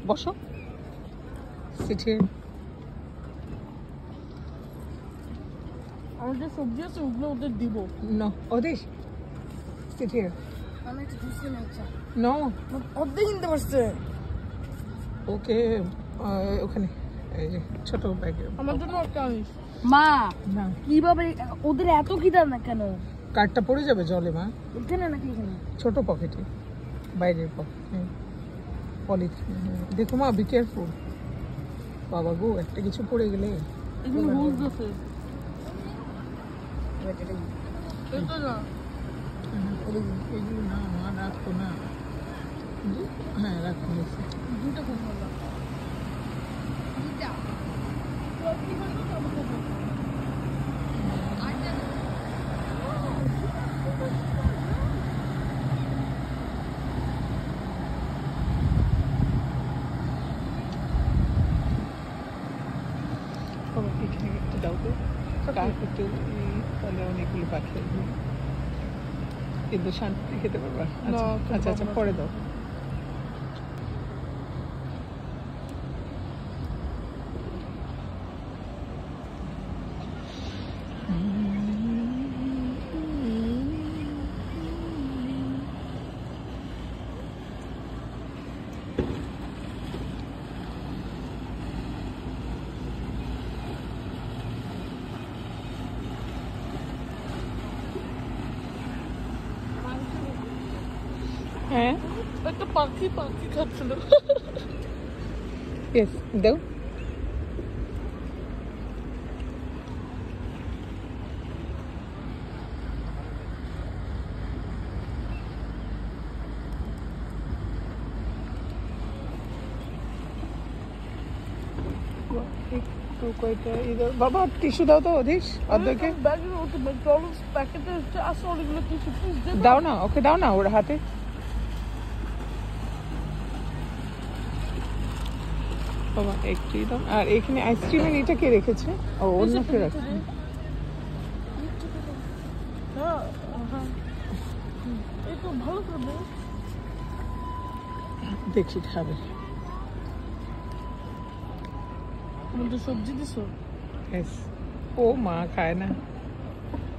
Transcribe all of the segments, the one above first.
বসো, সিটে। আর যে সবজি আছে ওগুলো ওদের দিব না, ওদের সিটে। আমি একটু খুশি না আচ্ছা নো, অর্ধেক কিনতে পারছে। ওকে, ওখানে এই যে ছোট ব্যাগে আমার জন্য একটা আনিস। মা না, কিভাবে ওদের এত খিদা না কেন? কার্ডটা পড়ে যাবে জলে মা। এখানে নাকি এখানে? ছোট পকেটে, বাইরের পকেটে পলিথিন। দেখো মা, বি কেয়ারফুল। বাবা গো, একটা কিছু পড়ে গেলে এখানে হোলস আছে। এটা না এগুলো না মা, রাখতো না। হ্যাঁ, রাখো। দুটো খুব ভালো। এখানে একটু দাও তো, একটু তাহলে অনেকগুলো পাখি আসবে, কিন্তু শান্তি খেতে পারবা। আচ্ছা আচ্ছা, পরে দাও। হ্যাঁ, একটা পাখি খাচ্ছিল। ইয়েস, দাও। একটু কয়টা ইদার বাবা, টিস্যু দাও তো অধীশ, অর্ধেকে ব্যাগের ওকে ম্যাকডোনাল্ডস প্যাকেটে আছে অনেকগুলো কিছু প্লিজ দাও না, ওকে দাও না ওর হাতে। বাবা একটুই দাও। আর এখানে আইসক্রিমের এটা কে রেখেছে? ও, অন্য কে রাখছে। এই তো ভালো করে দেখি খাবে। মধ্যে সবজি দিছো? Yes. ও মা খায় না।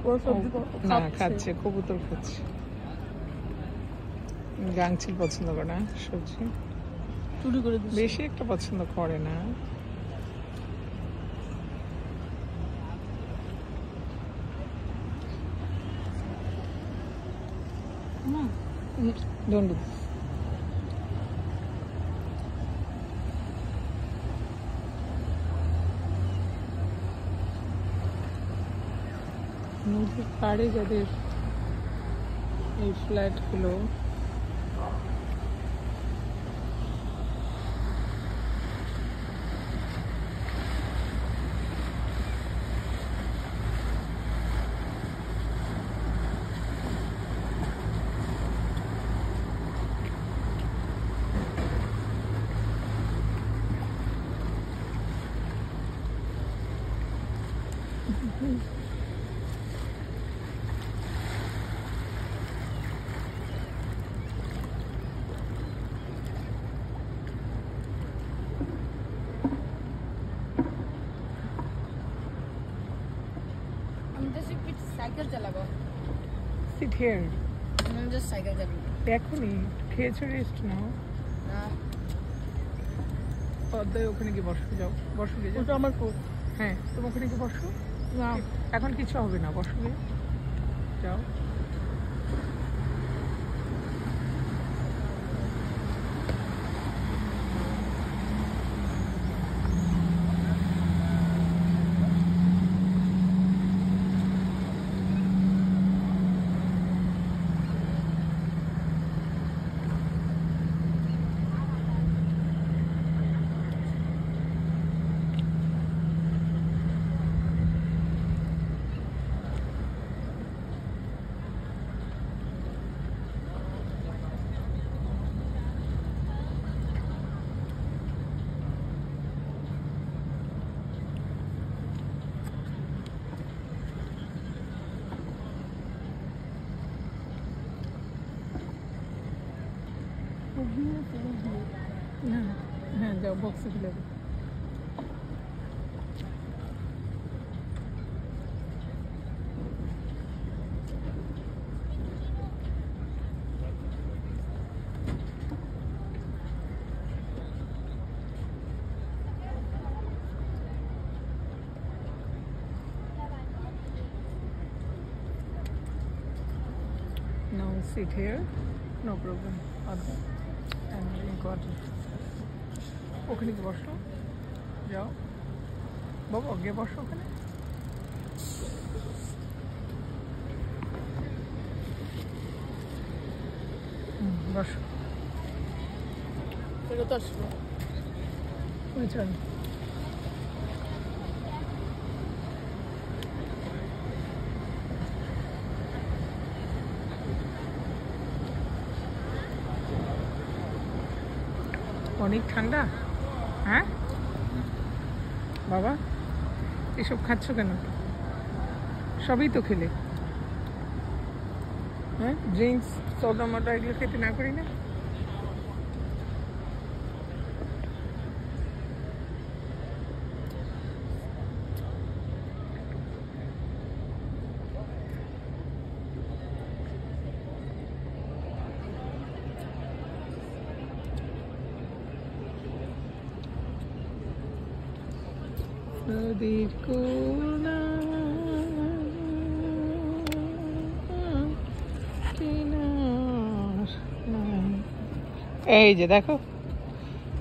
ও সবজি না, খাচ্ছে, কবুতর খাচ্ছে। গাংচিল পছন্দ করে না সবজি, চুরি করে দিছে। বেশি একটা পছন্দ করে না। Don't do this. নদীর পাড়ে যাদের এই ফ্ল্যাটগুলো, সাইকেল চালাবো। Sit here. আমি জাস্ট সাইকেল চালাবো। দেখুনি, খেয়েছো, রেস্ট নাও। না, পদ্মায় ওখানে গিয়ে বসো, যাও বসো গিয়ে, ওটা আমার কোট। হ্যাঁ, তুমি ওখানে গিয়ে বসো। না, এখন কিছু হবে না, বসো গিয়ে, যাও। হ্যাঁ হ্যাঁ যাও বক্সে ফেলে দাও। Now sit here, no problem. And drink water. ওখানে গিয়ে বসো, যাও বাবা, গিয়ে বসো ওখানে। বসো, এটা তো আসবে ওই চল। অনেক ঠান্ডা, হ্যাঁ বাবা, এসব খাচ্ছ কেন? সবই তো খেলে, হ্যাঁ ড্রিঙ্কস সোডা মোটা এগুলো খেতে না করি না? নদীর কোনা এই যে দেখো,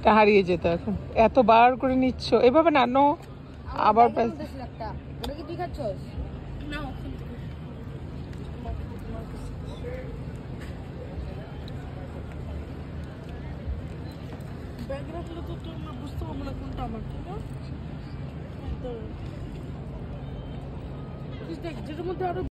তা হারিয়ে যেত। এখন এত বার করে নিচ্ছ এভাবে না, নো আবার ওটা কি তুই খাচ্ছস? না ব্যাগ রাখলে তো তোমরা বুঝতে পারবো না কোনটা আমার, ঠিক না? দেখ যেটার মধ্যে আরো